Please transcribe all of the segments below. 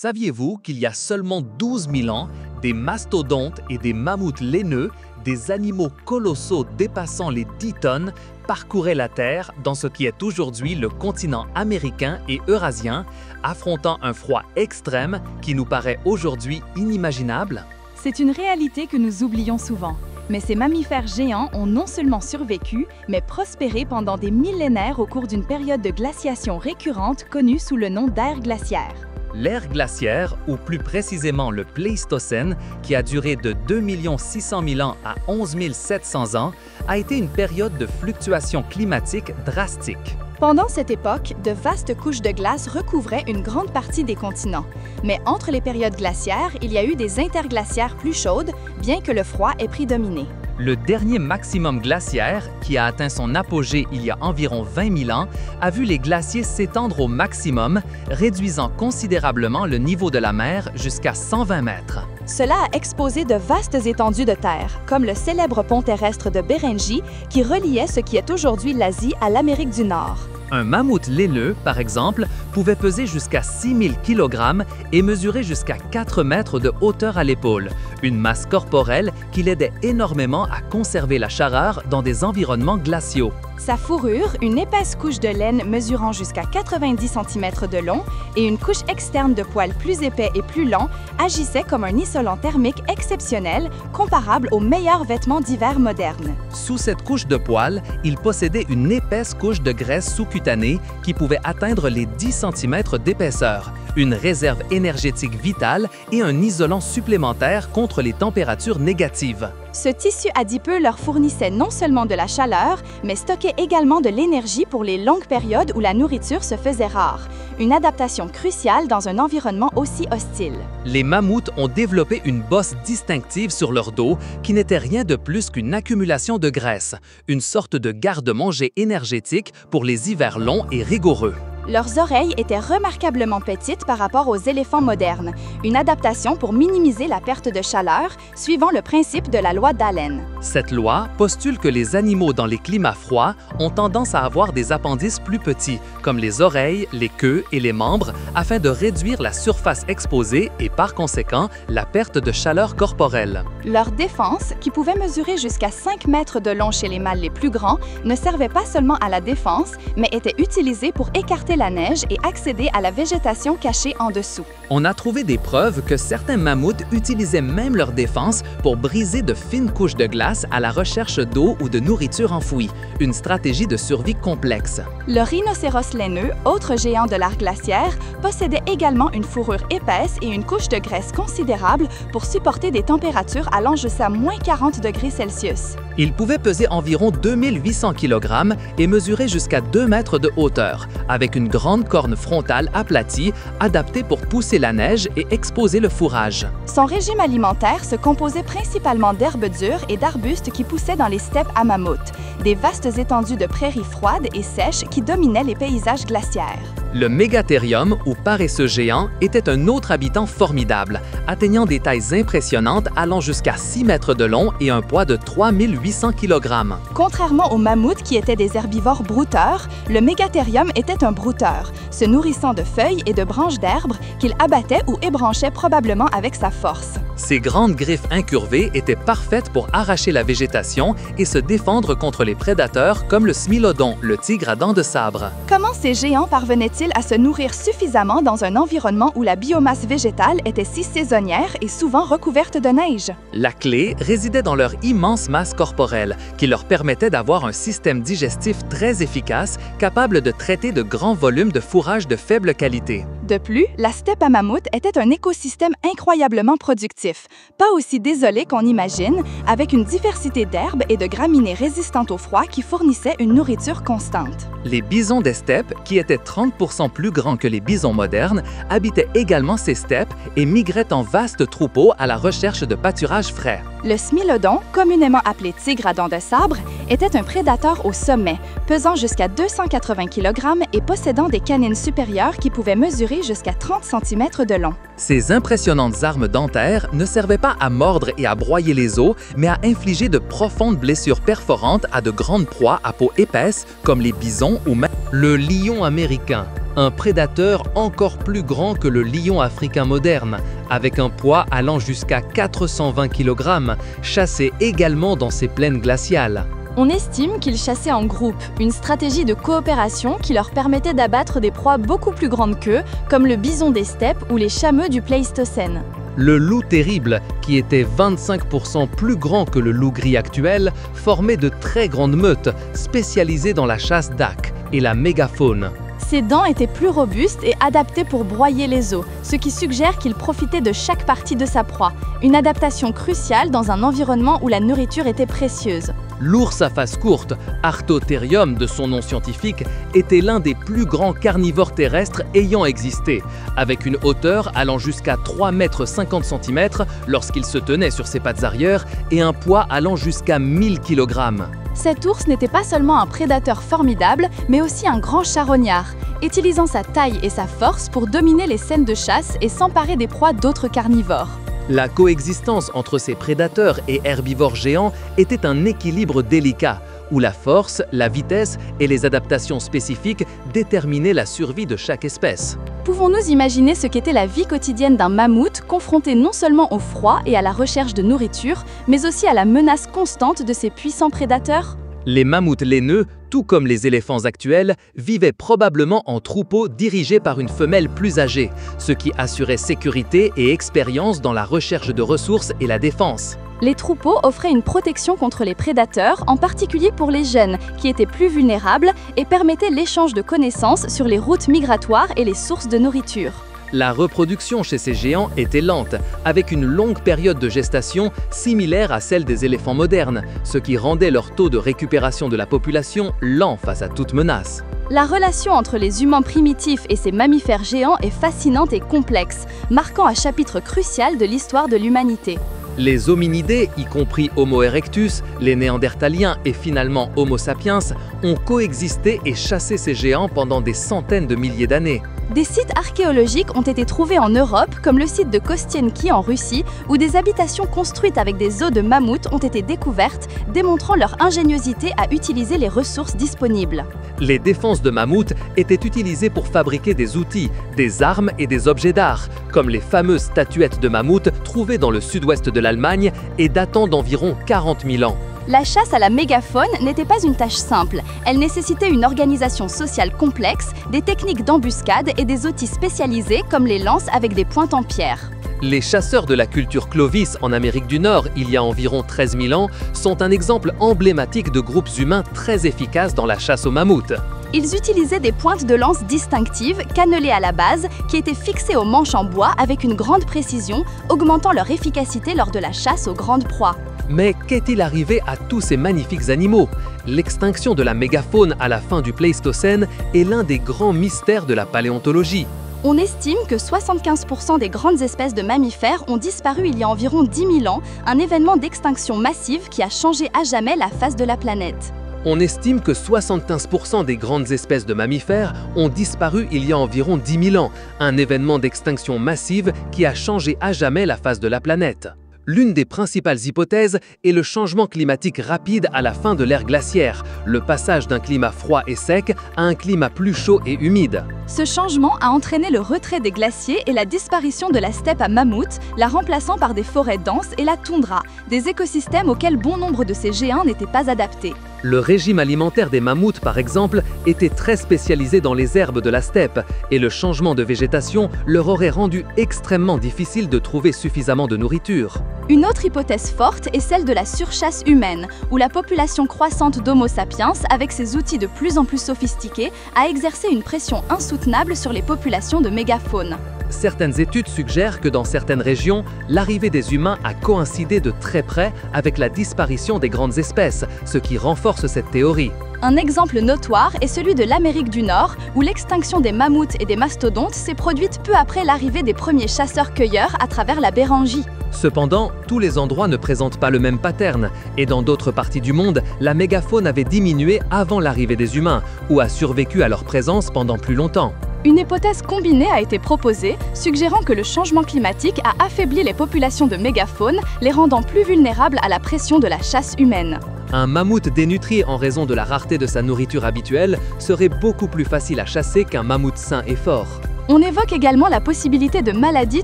Saviez-vous qu'il y a seulement 12 000 ans, des mastodontes et des mammouths laineux, des animaux colossaux dépassant les 10 tonnes, parcouraient la Terre dans ce qui est aujourd'hui le continent américain et eurasien, affrontant un froid extrême qui nous paraît aujourd'hui inimaginable? C'est une réalité que nous oublions souvent. Mais ces mammifères géants ont non seulement survécu, mais prospéré pendant des millénaires au cours d'une période de glaciation récurrente connue sous le nom d'ère glaciaire. L'ère glaciaire, ou plus précisément le Pléistocène, qui a duré de 2 600 000 ans à 11 700 ans, a été une période de fluctuations climatiques drastiques. Pendant cette époque, de vastes couches de glace recouvraient une grande partie des continents. Mais entre les périodes glaciaires, il y a eu des interglaciaires plus chaudes, bien que le froid ait prédominé. Le dernier maximum glaciaire, qui a atteint son apogée il y a environ 20 000 ans, a vu les glaciers s'étendre au maximum, réduisant considérablement le niveau de la mer jusqu'à 120 mètres. Cela a exposé de vastes étendues de terre, comme le célèbre pont terrestre de Béringie qui reliait ce qui est aujourd'hui l'Asie à l'Amérique du Nord. Un mammouth laineux, par exemple, pouvait peser jusqu'à 6 000 kg et mesurer jusqu'à 4 mètres de hauteur à l'épaule, une masse corporelle qui l'aidait énormément à conserver la chaleur dans des environnements glaciaux. Sa fourrure, une épaisse couche de laine mesurant jusqu'à 90 cm de long et une couche externe de poils plus épais et plus lents, agissaient comme un isolant thermique exceptionnel, comparable aux meilleurs vêtements d'hiver modernes. Sous cette couche de poils, il possédait une épaisse couche de graisse sous-cutanée qui pouvait atteindre les 10 cm d'épaisseur, une réserve énergétique vitale et un isolant supplémentaire contre les températures négatives. Ce tissu adipeux leur fournissait non seulement de la chaleur, mais stockait également de l'énergie pour les longues périodes où la nourriture se faisait rare, une adaptation cruciale dans un environnement aussi hostile. Les mammouths ont développé une bosse distinctive sur leur dos qui n'était rien de plus qu'une accumulation de graisse, une sorte de garde-manger énergétique pour les hivers longs et rigoureux. Leurs oreilles étaient remarquablement petites par rapport aux éléphants modernes, une adaptation pour minimiser la perte de chaleur, suivant le principe de la loi d'Allen. Cette loi postule que les animaux dans les climats froids ont tendance à avoir des appendices plus petits, comme les oreilles, les queues et les membres, afin de réduire la surface exposée et par conséquent la perte de chaleur corporelle. Leur défense, qui pouvait mesurer jusqu'à 5 mètres de long chez les mâles les plus grands, ne servait pas seulement à la défense, mais était utilisée pour écarter la neige et accéder à la végétation cachée en dessous. On a trouvé des preuves que certains mammouths utilisaient même leur défense pour briser de fines couches de glace à la recherche d'eau ou de nourriture enfouie, une stratégie de survie complexe. Le rhinocéros laineux, autre géant de l'ère glaciaire, possédait également une fourrure épaisse et une couche de graisse considérable pour supporter des températures allant jusqu'à -40 degrés Celsius. Il pouvait peser environ 2800 kg et mesurer jusqu'à 2 mètres de hauteur, avec une grande corne frontale aplatie, adaptée pour pousser la neige et exposer le fourrage. Son régime alimentaire se composait principalement d'herbes dures et d'arbustes qui poussaient dans les steppes à mammouth, des vastes étendues de prairies froides et sèches qui dominaient les paysages glaciaires. Le mégathérium, ou paresseux géant, était un autre habitant formidable, atteignant des tailles impressionnantes allant jusqu'à 6 mètres de long et un poids de 3800 kg. Contrairement aux mammouths qui étaient des herbivores brouteurs, le mégathérium était un brouteur, se nourrissant de feuilles et de branches d'arbres qu'il abattait ou ébranchait probablement avec sa force. Ses grandes griffes incurvées étaient parfaites pour arracher la végétation et se défendre contre les prédateurs comme le smilodon, le tigre à dents de sabre. Comment ces géants parvenaient-ils à se nourrir suffisamment dans un environnement où la biomasse végétale était si saisonnière et souvent recouverte de neige? La clé résidait dans leur immense masse corporelle, qui leur permettait d'avoir un système digestif très efficace, capable de traiter de grands volumes de fourrage de faible qualité. De plus, la steppe à mammouth était un écosystème incroyablement productif, pas aussi désolé qu'on imagine, avec une diversité d'herbes et de graminées résistantes au froid qui fournissaient une nourriture constante. Les bisons des steppes, qui étaient 30% plus grands que les bisons modernes, habitaient également ces steppes et migraient en vastes troupeaux à la recherche de pâturages frais. Le smilodon, communément appelé tigre à dents de sabre, était un prédateur au sommet, pesant jusqu'à 280 kg et possédant des canines supérieures qui pouvaient mesurer jusqu'à 30 cm de long. Ces impressionnantes armes dentaires ne servaient pas à mordre et à broyer les os, mais à infliger de profondes blessures perforantes à de grandes proies à peau épaisse, comme les bisons ou même le lion américain. un prédateur encore plus grand que le lion africain moderne, avec un poids allant jusqu'à 420 kg, chassé également dans ces plaines glaciales. On estime qu'ils chassaient en groupe, une stratégie de coopération qui leur permettait d'abattre des proies beaucoup plus grandes qu'eux, comme le bison des steppes ou les chameaux du Pléistocène. Le loup terrible, qui était 25% plus grand que le loup gris actuel, formait de très grandes meutes, spécialisées dans la chasse d'âques et la mégafaune. Ses dents étaient plus robustes et adaptées pour broyer les os, ce qui suggère qu'il profitait de chaque partie de sa proie, une adaptation cruciale dans un environnement où la nourriture était précieuse. L'ours à face courte, Artotherium de son nom scientifique, était l'un des plus grands carnivores terrestres ayant existé, avec une hauteur allant jusqu'à 3,50 m lorsqu'il se tenait sur ses pattes arrière et un poids allant jusqu'à 1000 kg. Cet ours n'était pas seulement un prédateur formidable, mais aussi un grand charognard, utilisant sa taille et sa force pour dominer les scènes de chasse et s'emparer des proies d'autres carnivores. La coexistence entre ces prédateurs et herbivores géants était un équilibre délicat, où la force, la vitesse et les adaptations spécifiques déterminaient la survie de chaque espèce. Pouvons-nous imaginer ce qu'était la vie quotidienne d'un mammouth confronté non seulement au froid et à la recherche de nourriture, mais aussi à la menace constante de ces puissants prédateurs ? Les mammouths laineux, tout comme les éléphants actuels, vivaient probablement en troupeaux dirigés par une femelle plus âgée, ce qui assurait sécurité et expérience dans la recherche de ressources et la défense. Les troupeaux offraient une protection contre les prédateurs, en particulier pour les jeunes, qui étaient plus vulnérables, et permettaient l'échange de connaissances sur les routes migratoires et les sources de nourriture. La reproduction chez ces géants était lente, avec une longue période de gestation similaire à celle des éléphants modernes, ce qui rendait leur taux de récupération de la population lent face à toute menace. La relation entre les humains primitifs et ces mammifères géants est fascinante et complexe, marquant un chapitre crucial de l'histoire de l'humanité. Les hominidés, y compris Homo erectus, les Néandertaliens et finalement Homo sapiens, ont coexisté et chassé ces géants pendant des centaines de milliers d'années. Des sites archéologiques ont été trouvés en Europe, comme le site de Kostienki en Russie, où des habitations construites avec des os de mammouth ont été découvertes, démontrant leur ingéniosité à utiliser les ressources disponibles. Les défenses de mammouth étaient utilisées pour fabriquer des outils, des armes et des objets d'art, comme les fameuses statuettes de mammouth trouvées dans le sud-ouest de l'Allemagne et datant d'environ 40 000 ans. La chasse à la mégafaune n'était pas une tâche simple. Elle nécessitait une organisation sociale complexe, des techniques d'embuscade et des outils spécialisés comme les lances avec des pointes en pierre. Les chasseurs de la culture Clovis en Amérique du Nord, il y a environ 13 000 ans, sont un exemple emblématique de groupes humains très efficaces dans la chasse aux mammouths. Ils utilisaient des pointes de lance distinctives, cannelées à la base, qui étaient fixées aux manches en bois avec une grande précision, augmentant leur efficacité lors de la chasse aux grandes proies. Mais qu'est-il arrivé à tous ces magnifiques animaux? L'extinction de la mégafaune à la fin du Pléistocène est l'un des grands mystères de la paléontologie. On estime que 75% des grandes espèces de mammifères ont disparu il y a environ 10 000 ans, un événement d'extinction massive qui a changé à jamais la face de la planète. On estime que 75% des grandes espèces de mammifères ont disparu il y a environ 10 000 ans, un événement d'extinction massive qui a changé à jamais la face de la planète. L'une des principales hypothèses est le changement climatique rapide à la fin de l'ère glaciaire, le passage d'un climat froid et sec à un climat plus chaud et humide. Ce changement a entraîné le retrait des glaciers et la disparition de la steppe à mammouth, la remplaçant par des forêts denses et la toundra, des écosystèmes auxquels bon nombre de ces géants n'étaient pas adaptés. Le régime alimentaire des mammouths, par exemple, était très spécialisé dans les herbes de la steppe, et le changement de végétation leur aurait rendu extrêmement difficile de trouver suffisamment de nourriture. Une autre hypothèse forte est celle de la surchasse humaine, où la population croissante d'Homo sapiens, avec ses outils de plus en plus sophistiqués, a exercé une pression insoutenable sur les populations de mégafaune. Certaines études suggèrent que dans certaines régions, l'arrivée des humains a coïncidé de très près avec la disparition des grandes espèces, ce qui renforce cette théorie. Un exemple notoire est celui de l'Amérique du Nord, où l'extinction des mammouths et des mastodontes s'est produite peu après l'arrivée des premiers chasseurs-cueilleurs à travers la Bérangie. Cependant, tous les endroits ne présentent pas le même pattern, et dans d'autres parties du monde, la mégafaune avait diminué avant l'arrivée des humains, ou a survécu à leur présence pendant plus longtemps. Une hypothèse combinée a été proposée, suggérant que le changement climatique a affaibli les populations de mégafaune, les rendant plus vulnérables à la pression de la chasse humaine. Un mammouth dénutri en raison de la rareté de sa nourriture habituelle serait beaucoup plus facile à chasser qu'un mammouth sain et fort. On évoque également la possibilité de maladies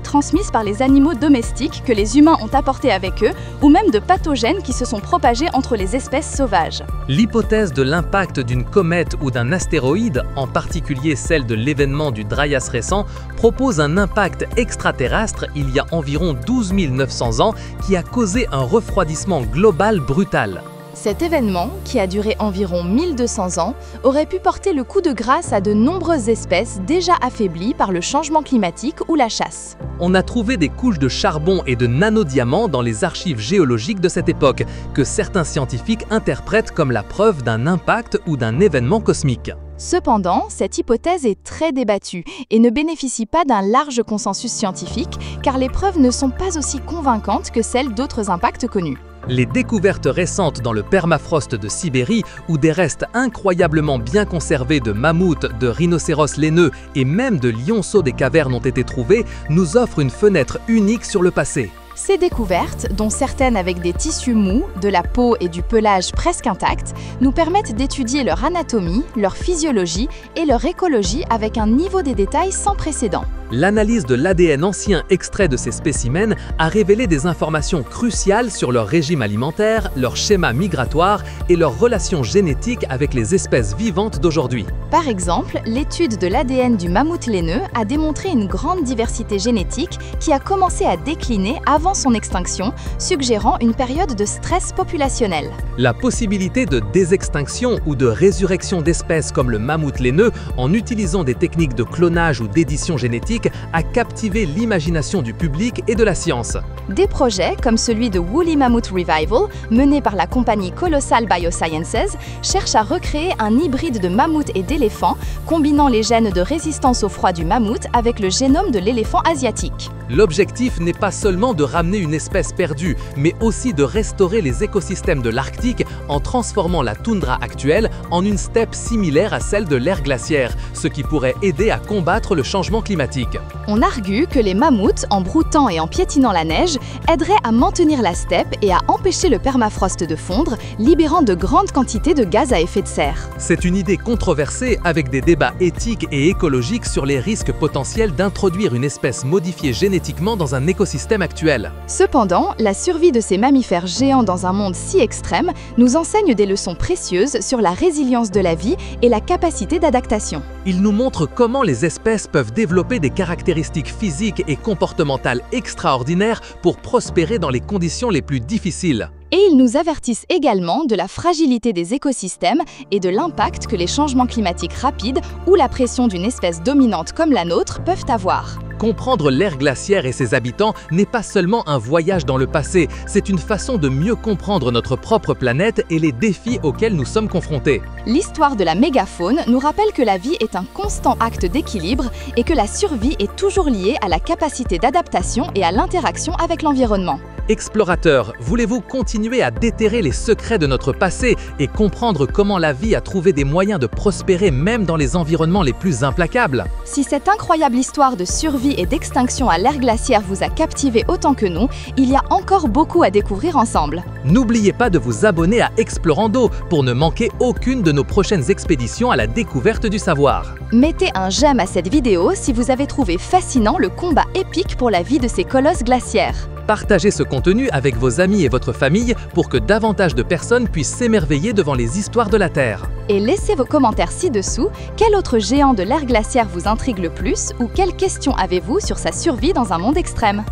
transmises par les animaux domestiques que les humains ont apportées avec eux, ou même de pathogènes qui se sont propagés entre les espèces sauvages. L'hypothèse de l'impact d'une comète ou d'un astéroïde, en particulier celle de l'événement du Dryas récent, propose un impact extraterrestre il y a environ 12 900 ans qui a causé un refroidissement global brutal. Cet événement, qui a duré environ 1200 ans, aurait pu porter le coup de grâce à de nombreuses espèces déjà affaiblies par le changement climatique ou la chasse. On a trouvé des couches de charbon et de nanodiamants dans les archives géologiques de cette époque, que certains scientifiques interprètent comme la preuve d'un impact ou d'un événement cosmique. Cependant, cette hypothèse est très débattue et ne bénéficie pas d'un large consensus scientifique car les preuves ne sont pas aussi convaincantes que celles d'autres impacts connus. Les découvertes récentes dans le permafrost de Sibérie, où des restes incroyablement bien conservés de mammouths, de rhinocéros laineux et même de lionceaux des cavernes ont été trouvés, nous offrent une fenêtre unique sur le passé. Ces découvertes, dont certaines avec des tissus mous, de la peau et du pelage presque intacts, nous permettent d'étudier leur anatomie, leur physiologie et leur écologie avec un niveau de détail sans précédent. L'analyse de l'ADN ancien extrait de ces spécimens a révélé des informations cruciales sur leur régime alimentaire, leur schéma migratoire et leurs relations génétiques avec les espèces vivantes d'aujourd'hui. Par exemple, l'étude de l'ADN du mammouth laineux a démontré une grande diversité génétique qui a commencé à décliner avant son extinction, suggérant une période de stress populationnel. La possibilité de désextinction ou de résurrection d'espèces comme le mammouth laineux en utilisant des techniques de clonage ou d'édition génétique a captivé l'imagination du public et de la science. Des projets comme celui de Woolly Mammoth Revival, mené par la compagnie Colossal Biosciences, cherchent à recréer un hybride de mammouth et d'éléphant, combinant les gènes de résistance au froid du mammouth avec le génome de l'éléphant asiatique. L'objectif n'est pas seulement de ramener une espèce perdue, mais aussi de restaurer les écosystèmes de l'Arctique en transformant la toundra actuelle en une steppe similaire à celle de l'ère glaciaire, ce qui pourrait aider à combattre le changement climatique. On argue que les mammouths, en broutant et en piétinant la neige, aideraient à maintenir la steppe et à empêcher le permafrost de fondre, libérant de grandes quantités de gaz à effet de serre. C'est une idée controversée avec des débats éthiques et écologiques sur les risques potentiels d'introduire une espèce modifiée génétiquement dans un écosystème actuel. Cependant, la survie de ces mammifères géants dans un monde si extrême nous enseigne des leçons précieuses sur la résilience de la vie et la capacité d'adaptation. Il nous montre comment les espèces peuvent développer des caractéristiques physiques et comportementales extraordinaires pour prospérer dans les conditions les plus difficiles. Et ils nous avertissent également de la fragilité des écosystèmes et de l'impact que les changements climatiques rapides ou la pression d'une espèce dominante comme la nôtre peuvent avoir. Comprendre l'ère glaciaire et ses habitants n'est pas seulement un voyage dans le passé, c'est une façon de mieux comprendre notre propre planète et les défis auxquels nous sommes confrontés. L'histoire de la mégafaune nous rappelle que la vie est un constant acte d'équilibre et que la survie est toujours liée à la capacité d'adaptation et à l'interaction avec l'environnement. Explorateurs, voulez-vous continuer à déterrer les secrets de notre passé et comprendre comment la vie a trouvé des moyens de prospérer même dans les environnements les plus implacables? Si cette incroyable histoire de survie et d'extinction à l'ère glaciaire vous a captivé autant que nous, il y a encore beaucoup à découvrir ensemble. N'oubliez pas de vous abonner à Explorando pour ne manquer aucune de nos prochaines expéditions à la découverte du savoir. Mettez un j'aime à cette vidéo si vous avez trouvé fascinant le combat épique pour la vie de ces colosses glaciaires. Partagez ce contenu avec vos amis et votre famille pour que davantage de personnes puissent s'émerveiller devant les histoires de la Terre. Et laissez vos commentaires ci-dessous. Quel autre géant de l'ère glaciaire vous intrigue le plus ou quelles questions avez-vous sur sa survie dans un monde extrême?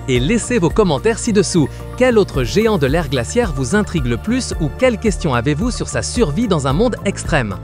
Et laissez vos commentaires ci-dessous. Quel autre géant de l'ère glaciaire vous intrigue le plus ou quelles questions avez-vous sur sa survie dans un monde extrême?